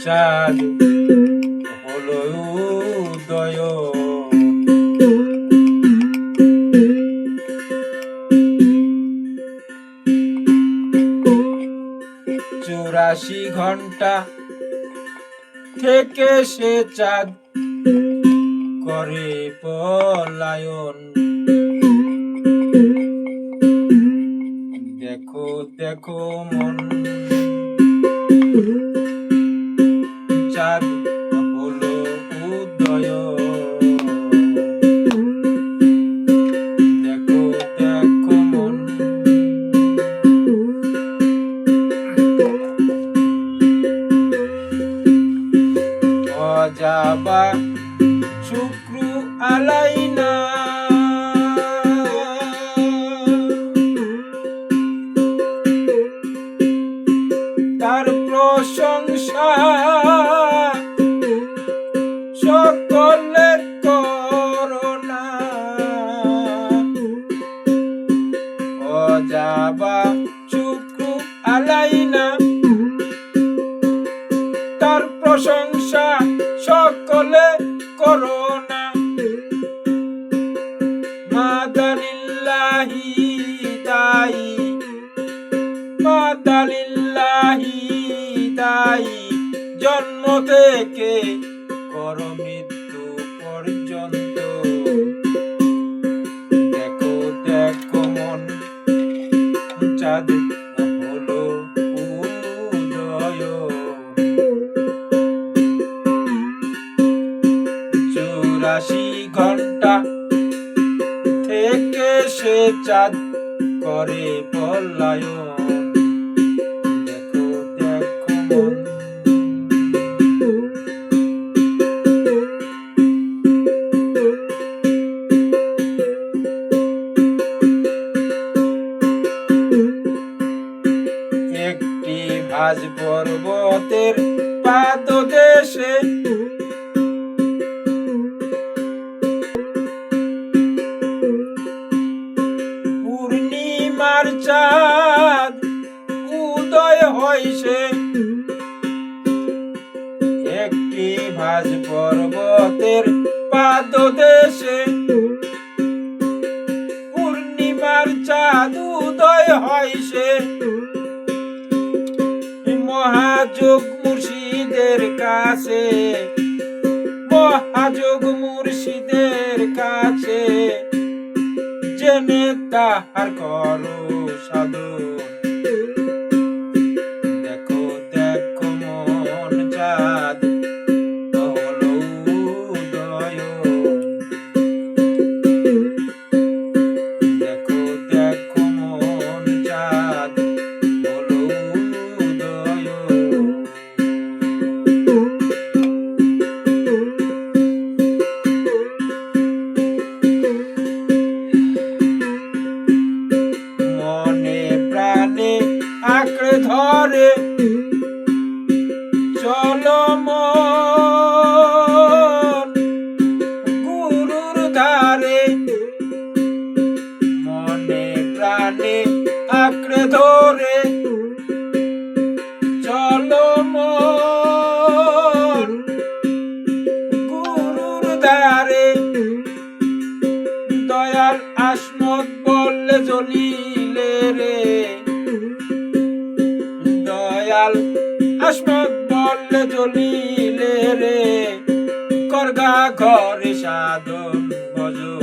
চাঁদ হলো উদয়, 84 ঘন্টা থেকে সে চাঁদ করে পলায়ন। দেখো দেখো মন, চাঁদ হলো উদয়। দেখো দেখো মন, অজাবা শুক্র আলাইনা, তার প্রশংসা সকলে করোনা। অজাবা শুক্র আলাইনা, তার প্রশংসা সকলে করোনা। মাদালিল্লাহি দায়ী, মাদালিল্লাহি দায়ী, জন্ম থেকে কর মৃত্যু পর্যন্ত। দেখো দেখো মন, চাঁদ হলো উদয়। 84 ঘন্টা থেকে সে চাঁদ করে পলায়ন। দেখো দেখো মন, একটি ভাঁজ পর্বতের পাদদেশে পূর্ণিমার চাঁদ উদয় হইছে। একটি ভাঁজ পর্বতের পাদদেশে পূর্ণিমার চাঁদ উদয় হইছে। মহাযোগ মুর্শিদের কাছে, মহাযোগ মুর্শিদের কাছে, জেনে তাহার করো সাধন। দেখো দেখো মন, চাঁদ হলো উদয়। দেখো দেখো মন, চাঁদ হলো উদয়। মনে প্রাণে আঁকড়ে ধরে চলো মন গুরুর ধারে। মনে প্রাণে আঁকড়ে ধরে চলো মন গুরুর ধারে। দয়াল আসমত বললে জলিলে রে, দয়াল আসমত বললে জলিলে রে, করগা ঘরে সাধন ভজন।